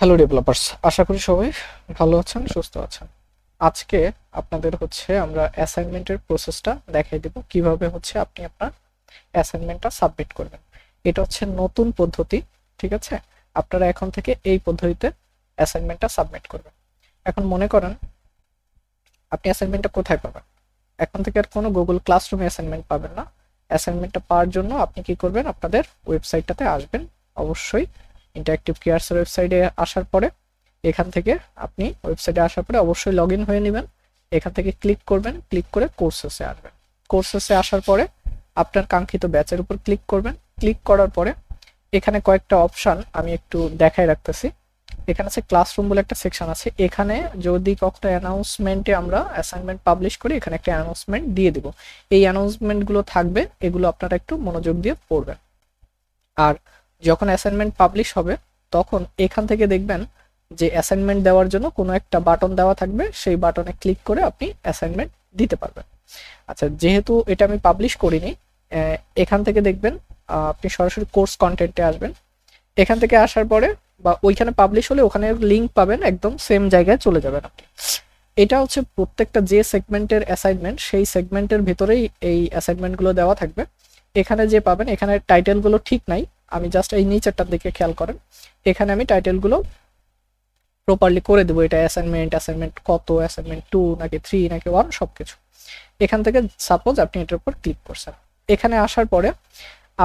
Hello developers, আশা করি সবাই ভালো আছেন, সুস্থ আছেন। আজকে আপনাদের আমরা অ্যাসাইনমেন্টের প্রসেসটা দেখাই দেব, কিভাবে আপনি আপনার অ্যাসাইনমেন্টটা সাবমিট করবেন। এটা নতুন পদ্ধতি, ঠিক আছে? আপনারা এখন থেকে এই পদ্ধতিতে অ্যাসাইনমেন্টটা সাবমিট করবেন। এখন মনে করেন আপনি অ্যাসাইনমেন্টটা কোথায় পাবেন? এখন থেকে আর কোনো গুগল ক্লাসরুমে অ্যাসাইনমেন্ট পাবেন না। অ্যাসাইনমেন্টটা পাওয়ার জন্য আপনি কি করবেন, আপনাদের ওয়েবসাইটটাতে আসবেন। অবশ্যই ইন্টারেক্টিভ কেয়ার্সের ওয়েবসাইটে আসার পরে এখান থেকে আপনি ওয়েবসাইটে আসার পরে অবশ্যই লগ ইন হয়ে নেবেন। এখান থেকে ক্লিক করবেন, ক্লিক করে কোর্সেসে আসবেন। কোর্সেসে আসার পরে আপনার কাঙ্ক্ষিত ব্যাচের উপর ক্লিক করবেন। ক্লিক করার পরে এখানে কয়েকটা অপশন আমি একটু দেখাই রাখতেছি। এখানে আছে ক্লাসরুম বলে একটা সেকশন আছে। এখানে যদি কখনো অ্যানাউন্সমেন্টে আমরা অ্যাসাইনমেন্ট পাবলিশ করি, এখানে একটা অ্যানাউন্সমেন্ট দিয়ে দিব। এই অ্যানাউন্সমেন্টগুলো থাকবে, এগুলো আপনারা একটু মনোযোগ দিয়ে পড়বেন। আর যখন অ্যাসাইনমেন্ট পাবলিশ হবে তখন এখান থেকে দেখবেন যে অ্যাসাইনমেন্ট দেওয়ার জন্য কোনো একটা বাটন দেওয়া থাকবে, সেই বাটনে ক্লিক করে আপনি অ্যাসাইনমেন্ট দিতে পারবেন। আচ্ছা, যেহেতু এটা আমি পাবলিশ করিনি, এখান থেকে দেখবেন আপনি সরাসরি কোর্স কন্টেন্টে আসবেন। এখান থেকে আসার পরে বা ওইখানে পাবলিশ হলে ওখানে লিঙ্ক পাবেন, একদম সেম জায়গায় চলে যাবেন আপনি। এটা প্রত্যেকটা যে সেগমেন্টের অ্যাসাইনমেন্ট, সেই সেগমেন্টের ভিতরেই এই অ্যাসাইনমেন্টগুলো দেওয়া থাকবে। এখানে যে পাবেন, এখানে টাইটেলগুলো ঠিক নাই, আমি জাস্ট এই নিচেরটার দিকে খেয়াল করেন। এখানে আমি টাইটেলগুলো প্রপারলি করে দেবো। এটা অ্যাসাইনমেন্ট, অ্যাসাইনমেন্ট কত, অ্যাসাইনমেন্ট 2 নাকি 3 নাকি 1, সবকিছু। এখান থেকে সাপোজ আপনি এটার উপর ক্লিক করছেন। এখানে আসার পরে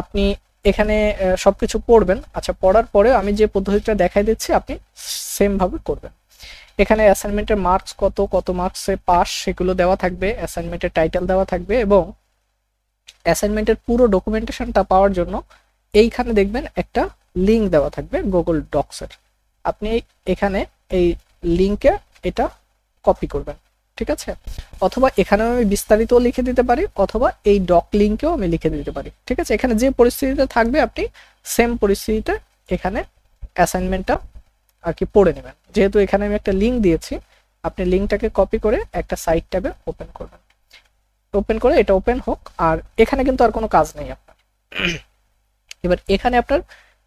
আপনি এখানে সবকিছু পড়বেন। আচ্ছা, পড়ার পরে আমি যে পদ্ধতিটা দেখাই দিচ্ছি আপনি সেম ভাবে করবেন। এখানে অ্যাসাইনমেন্টের মার্কস কত, কত মার্কসে পাস, সেগুলো দেওয়া থাকবে। অ্যাসাইনমেন্টের টাইটেল দেওয়া থাকবে এবং অ্যাসাইনমেন্টের পুরো ডকুমেন্টেশনটা পাওয়ার জন্য এইখানে দেখবেন একটা লিঙ্ক দেওয়া থাকবে গুগল ডক্সের। আপনি এখানে এই লিঙ্কে এটা কপি করবেন, ঠিক আছে? অথবা এখানে আমি বিস্তারিত লিখে দিতে পারি, অথবা এই ডক লিঙ্কেও আমি লিখে দিতে পারি, ঠিক আছে? এখানে যে পরিস্থিতিতে থাকবে আপনি সেম পরিস্থিতিতে এখানে অ্যাসাইনমেন্টটা আর কি পড়ে নেবেন। যেহেতু এখানে আমি একটা লিঙ্ক দিয়েছি, আপনি লিঙ্কটাকে কপি করে একটা সাইট ট্যাবে ওপেন করবেন। ওপেন করে এটা ওপেন হোক। আর এখানে কিন্তু আর কোনো কাজ নেই আপনার। এবার এখানে আপনার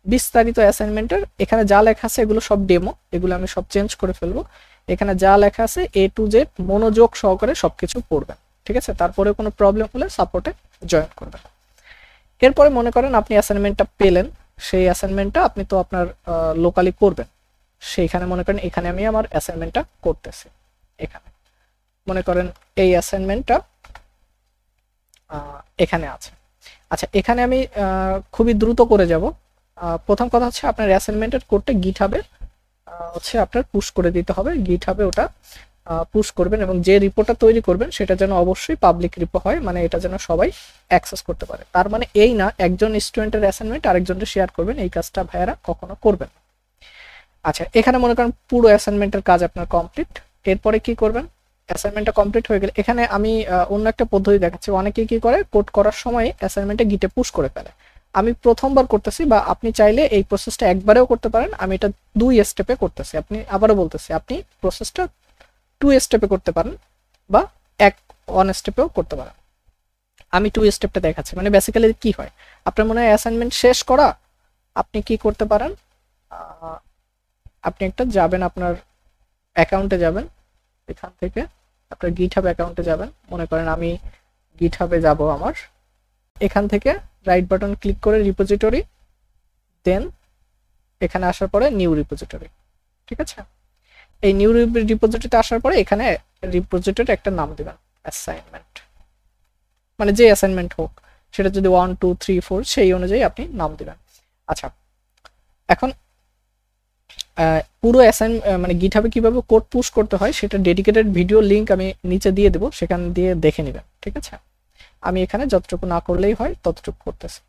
বিস্তারিত অ্যাসাইনমেন্টের এখানে যা লেখা আছে এগুলো সব ডেমো, এগুলো আমি সব চেঞ্জ করে ফেলবো। এখানে যা লেখা আছে A to Z মনোযোগ সহকারে সবকিছু পড়বেন, ঠিক আছে? তারপরে কোনো প্রবলেম হলে সাপোর্টে জয়েন করবেন। এরপরে মনে করেন আপনি অ্যাসাইনমেন্টটা পেলেন, সেই অ্যাসাইনমেন্টটা আপনি তো আপনার লোকালি করবেন। সেইখানে মনে করেন এখানে আমি আমার অ্যাসাইনমেন্টটা করতেছি। এখানে মনে করেন এই অ্যাসাইনমেন্টটা এখানে আছে। আচ্ছা, এখানে আমি খুবই দ্রুত করে যাব। প্রথম কথা আপনার অ্যাসাইনমেন্টের কোডটা গিটহাবে আপনার পুশ করে দিতে হবে। গিটহাবে ওটা পুশ করবেন এবং যে রিপোর্টটা তৈরি করবেন সেটা যেন অবশ্যই পাবলিক রিপো হয়, মানে এটা যেন সবাই অ্যাক্সেস করতে পারে। তার মানে এই না একজন স্টুডেন্টের অ্যাসাইনমেন্ট আরেকজনকে শেয়ার করবেন, এই কাজটা ভাইয়ারা কখনো করবেন। আচ্ছা, এখানে মনে করেন পুরো অ্যাসাইনমেন্টের কাজ আপনার কমপ্লিট। এরপরে কি করবেন, অ্যাসাইনমেন্টটা কমপ্লিট হয়ে গেলে এখানে আমি অন্য একটা পদ্ধতি দেখাচ্ছি। অনেকে কি করে, কোড করার সময় অ্যাসাইনমেন্টে গিটে পুশ করে ফেলে। আমি প্রথমবার করতেছি, বা আপনি চাইলে এই প্রসেসটা একবারেও করতে পারেন। আমি এটা 2 স্টেপে করতেছি। আপনি আবারও বলতেছি, আপনি প্রসেসটা 2 স্টেপে করতে পারেন বা 1 স্টেপেও করতে পারেন। আমি 2 স্টেপটা দেখাচ্ছি। মানে বেসিক্যালি কি হয়, আপনার মনে হয় অ্যাসাইনমেন্ট শেষ করা, আপনি কি করতে পারেন, আপনি একটা যাবেন, আপনার অ্যাকাউন্টে যাবেন। এখান থেকে আপনার গিটহাব অ্যাকাউন্টে যাবেন। মনে করেন আমি গিটহাবে যাব আমার। এখান থেকে রাইট বাটন ক্লিক করে রিপোজিটরি, দেন এখানে আসার পরে নিউ রিপোজিটরি, ঠিক আছে? এই নিউ রিপোজিটরিতে আসার পরে এখানে রিপোজিটরি একটা নাম দিবেন, অ্যাসাইনমেন্ট। মানে যে অ্যাসাইনমেন্ট হোক, সেটা যদি 1 2 3 4 সেই অনুযায়ী আপনি নাম দিবেন। আচ্ছা, এখন পুরো মানে গিটহাবে কিভাবে কোড পুশ করতে হয় সেটা ডেডিকেটেড ভিডিও লিংক আমি নিচে দিয়ে দেবো, সেখান দিয়ে দেখে নেবেন, ঠিক আছে? আমি এখানে যতটুকু না করলেই হয় ততটুকু করতেছি।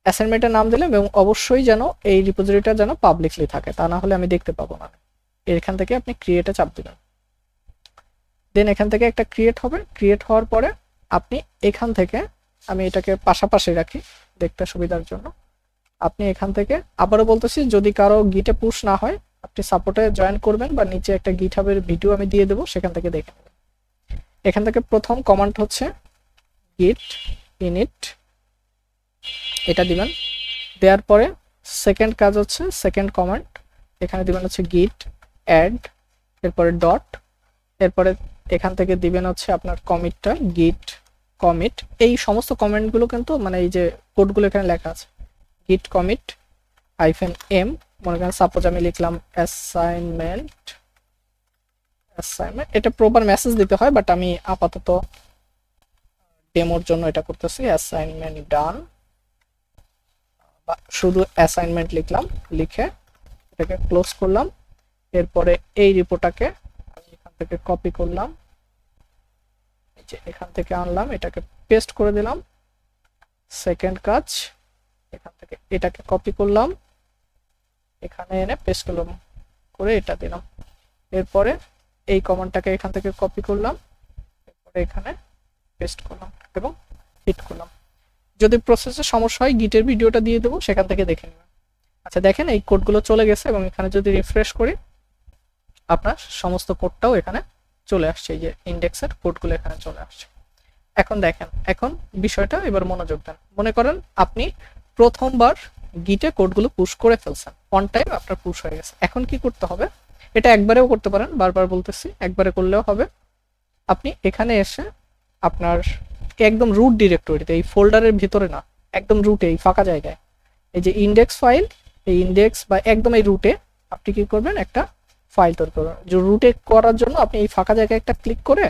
অ্যাসাইনমেন্টের নাম দিলাম এবং অবশ্যই যেন এই রিপোজিটরিটা যেন পাবলিকলি থাকে, তা না হলে আমি দেখতে পাবো না। এখান থেকে আপনি ক্রিয়েটে চাপ দিবেন। দেন এখান থেকে একটা ক্রিয়েট হবে। ক্রিয়েট হওয়ার পরে আপনি এখান থেকে, আমি এটাকে পাশাপাশি রাখি দেখতে সুবিধার জন্য, আপনি এখান থেকে আবারও বলতেছি, যদি কারো গিটে পুশ না হয় আপনি সাপোর্টে জয়েন করবেন, বা নিচে একটা গিটহাবের ভিডিও আমি দিয়ে দেবো, সেখান থেকে দেখে নেবেন। এখান থেকে প্রথম কমান্ড হচ্ছে git init, এটা দিবেন। দেওয়ার পরে সেকেন্ড কাজ হচ্ছে সেকেন্ড কমান্ড, এখানে দিবেন হচ্ছে গিট অ্যাড, এরপরে ডট, এরপরে এখান থেকে দিবেন হচ্ছে আপনার কমিটটা, গিট কমিট। এই সমস্ত কমেন্টগুলো কিন্তু মানে এই যে কোডগুলো এখানে লেখা আছে, গিট কমিট -m, মনে করেন সাপোজ আমি লিখলাম অ্যাসাইনমেন্ট, এটা প্রপার মেসেজ দিতে হয়, বাট আমি আপাতত ডেমোর জন্য এটা করতেছি, অ্যাসাইনমেন্ট ডান, বা শুধু অ্যাসাইনমেন্ট লিখলাম, লিখে এটাকে ক্লোজ করলাম। এরপরে এই রিপোর্টটাকে আমি এখান থেকে কপি করলাম, এই যে এখান থেকে আনলাম, এটাকে পেস্ট করে দিলাম। সেকেন্ড কাজ, এখান থেকে এটাকে কপি করলাম, এখানে এনে পেস্ট করলাম, করে এটা দিলাম। এরপরে এই কমান্ডটাকে এখান থেকে কপি করলাম, এরপরে এখানে পেস্ট করলাম এবং হিট করলাম। যদি প্রসেসে সমস্যা হয় গিটের ভিডিওটা দিয়ে দেবো, সেখান থেকে দেখে নেবেন। আচ্ছা দেখেন এই কোডগুলো চলে গেছে, এবং এখানে যদি রিফ্রেশ করি আপনার সমস্ত কোডটাও এখানে চলে আসছে, এই যে ইন্ডেক্সের কোডগুলো এখানে চলে আসছে। এখন দেখেন, এখন বিষয়টা এবার মনোযোগ দেন। মনে করেন আপনি প্রথমবার গিটে কোডগুলো পুশ করে ফেলছেন, অন টাইম আপনার পুশ হয়ে গেছে। এখন কি করতে হবে, এটা একবারেও করতে পারেন, বারবার বলতেছি, একবারে করলেও হবে। আপনি এখানে এসে আপনার একদম রুট ডিরেক্টরিতে, এই ফোল্ডারের ভিতরে না, একদম রুটে, এই ফাঁকা জায়গায়, এই যে ইন্ডেক্স ফাইল, এই ইন্ডেক্স বা একদম এই রুটে আপনি কি করবেন, একটা ফাইল তৈরি করবেন। যে রুটে করার জন্য আপনি এই ফাঁকা জায়গায় একটা ক্লিক করে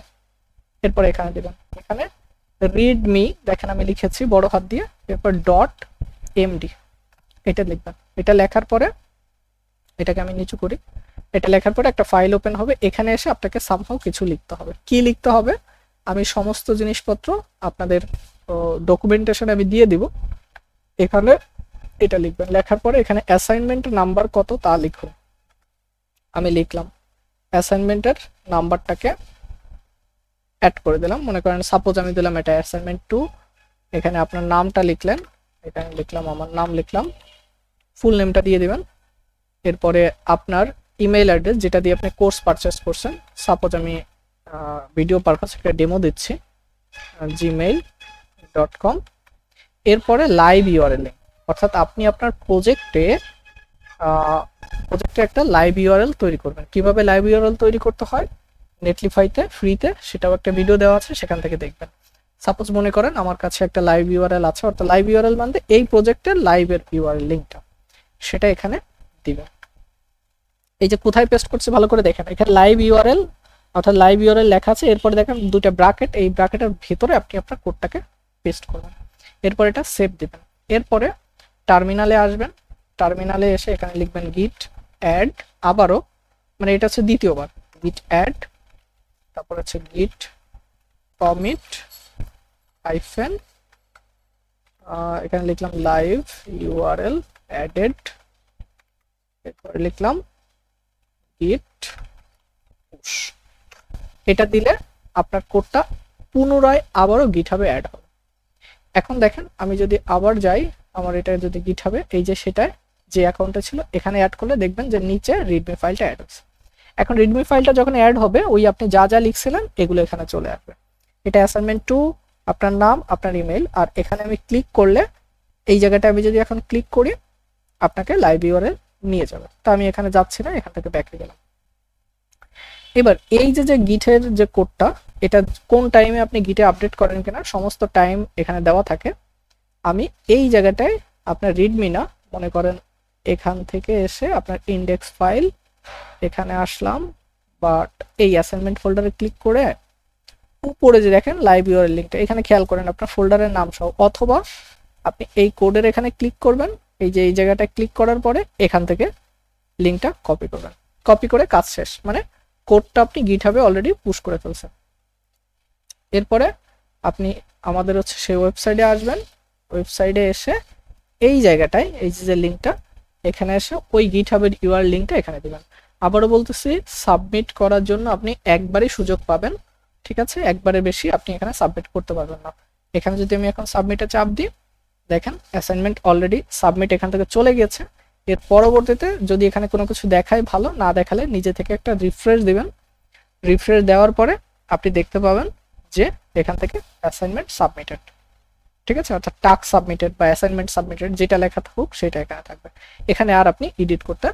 এরপর এখানে দেবেন, এখানে রিডমি দেখেন আমি লিখেছি বড় হাত দিয়ে, এরপর ডট এমডি এটা লিখবেন। এটা লেখার পরে এটাকে আমি নিচু করি, এটা লেখার পরে একটা ফাইল ওপেন হবে। এখানে এসে আপনাকে সামহাউ কিছু লিখতে হবে। কি লিখতে হবে আমি সমস্ত জিনিসপত্র আপনাদের ডকুমেন্টেশনে আমি দিয়ে দিব। এখানে এটা লিখবেন, লেখার পরে এখানে অ্যাসাইনমেন্ট নাম্বার কত তা লিখুন। আমি লিখলাম, অ্যাসাইনমেন্টের নাম্বারটাকে অ্যাড করে দিলাম। মনে করেন সাপোজ আমি দিলাম এটা অ্যাসাইনমেন্ট 2, এখানে আপনার নামটা লিখলেন, এখানে লিখলাম আমার নাম লিখলাম, ফুল নেমটা দিয়ে দিবেন। এরপরে আপনার ইমেল অ্যাড্রেস যেটা দিয়ে আপনি কোর্স পারচেস করছেন, সাপোজ আমি ভিডিও পারপাস একটা ডেমো দিচ্ছি, gmail.com। এরপরে লাইভ ইউআরএল, অর্থাৎ আপনি আপনার প্রজেক্টে একটা লাইভ ইউআরএল তৈরি করবেন। কিভাবে লাইভ ইউআরএল তৈরি করতে হয় নেটলিফাইতে ফ্রিতে, সেটাও একটা ভিডিও দেওয়া আছে, সেখান থেকে দেখবেন। সাপোজ মনে করেন আমার কাছে একটা লাইভ ইউআরএল আছে, অর্থাৎ লাইভ ইউআরএল মানে এই প্রজেক্টের লাইভের ইউআরএল লিঙ্কটা, সেটা এখানে দিবেন। এই যে কোথায় পেস্ট করছে ভালো করে দেখেন, এখানে লাইভ ইউআরএল অর্থাৎ লাইভ ইউআরএল লেখা আছে, এরপরে দেখেন দুটো ব্র্যাকেট, এই ব্র্যাকেটের ভিতরে আপনি আপনার কোডটাকে পেস্ট করবেন। এরপর এটা সেভ দিবেন। এরপরে টার্মিনালে আসবেন, টার্মিনালে এসে এখানে লিখবেন গিট অ্যাড, আবারও মানে এটা হচ্ছে দ্বিতীয়বার, গিট অ্যাড, তারপর হচ্ছে গিট কমিট হাইফেন, এখানে লিখলাম লাইভ ইউআরএল অ্যাডেড, এরপরে লিখলাম গিট পুশ। এটা দিলে আপনার কোডটা পুনরায় আবারও গিটহাবে অ্যাড হবে। এখন দেখেন আমি যদি আবার যাই, আমার এটা যদি গিটহাবে এই যে সেটায় যে অ্যাকাউন্টে ছিল এখানে অ্যাড করলে দেখবেন যে নিচে রিডমি ফাইলটা অ্যাড হচ্ছে। এখন রিডমি ফাইলটা যখন অ্যাড হবে ওই আপনি যা যা লিখছিলেন এগুলো এখানে চলে আসবে। এটা অ্যাসাইনমেন্ট 2, আপনার নাম, আপনার ইমেল, আর এখানে আমি ক্লিক করলে এই জায়গাটা আমি যদি এখন ক্লিক করি আপনাকে লাইভ ইউআরএল নিয়ে যাবে। তো আমি এখানে যাচ্ছি না, এখান থেকে ব্যাকে গেলাম। এবার এই যে গিটের যে কোডটা, এটা কোন টাইমে আপনি গিটে আপডেট করেন কিনা সমস্ত টাইম এখানে দেওয়া থাকে। আমি এই জায়গাটায় আপনার রিডমি না, মনে করেন এখান থেকে এসে আপনার ইন্ডেক্স ফাইল এখানে আসলাম, বাট এই অ্যাসাইনমেন্ট ফোল্ডারে ক্লিক করে উপরে যে দেখেন লাইভ ইউআরএল লিঙ্কটা, এখানে খেয়াল করেন আপনার ফোল্ডারের নাম সহ, অথবা আপনি এই কোডের এখানে ক্লিক করবেন, এই যে এই জায়গাটা ক্লিক করার পরে এখান থেকে লিঙ্কটা কপি করবেন। কপি করে কাজ শেষ, মানে কোডটা আপনি গিটহাবে অলরেডি পুশ করে ফেলছেন। এরপরে আপনি আমাদের হচ্ছে সেই ওয়েবসাইটে আসবেন, ওয়েবসাইটে এসে এই জায়গাটায় এই যে লিঙ্কটা এখানে এসে ওই গিটহাবের ইউআরএল লিঙ্কটা এখানে দিবেন। আবারও বলতেছি সাবমিট করার জন্য আপনি একবারই সুযোগ পাবেন, ঠিক আছে? একবারে বেশি আপনি এখানে সাবমিট করতে পারবেন না। এখানে যদি আমি এখন সাবমিটে চাপ দিই, দেখেন অ্যাসাইনমেন্ট অলরেডি সাবমিট এখান থেকে চলে গেছে। এর পরবর্তীতে যদি এখানে কোনো কিছু দেখায় ভালো, না দেখালে নিজে থেকে একটা রিফ্রেশ দিবেন। রিফ্রেশ দেওয়ার পরে আপনি দেখতে পাবেন যে এখান থেকে অ্যাসাইনমেন্ট সাবমিটেড। ঠিক আছে, অর্থাৎ টাস্ক সাবমিটেড বা অ্যাসাইনমেন্ট সাবমিটেড যেটা লেখা থাকুক সেটা এখানে থাকবে। এখানে আর আপনি এডিট করতে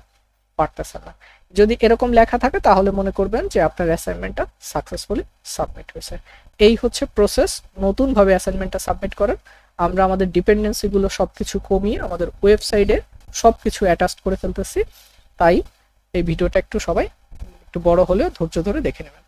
পারতেছেন না। যদি এরকম লেখা থাকে তাহলে মনে করবেন যে আপনার অ্যাসাইনমেন্টটা সাকসেসফুলি সাবমিট হয়েছে। এই হচ্ছে প্রসেস নতুনভাবে অ্যাসাইনমেন্টটা সাবমিট করার। আমরা আমাদের ডিপেন্ডেন্সিগুলো সবকিছু কমিয়ে আমাদের ওয়েবসাইটে সবকিছু অ্যাটাচ করে ফেলতেছি, তাই এই ভিডিওটা একটু সবাই একটু বড় হলেও ধৈর্য ধরে দেখে নেবেন।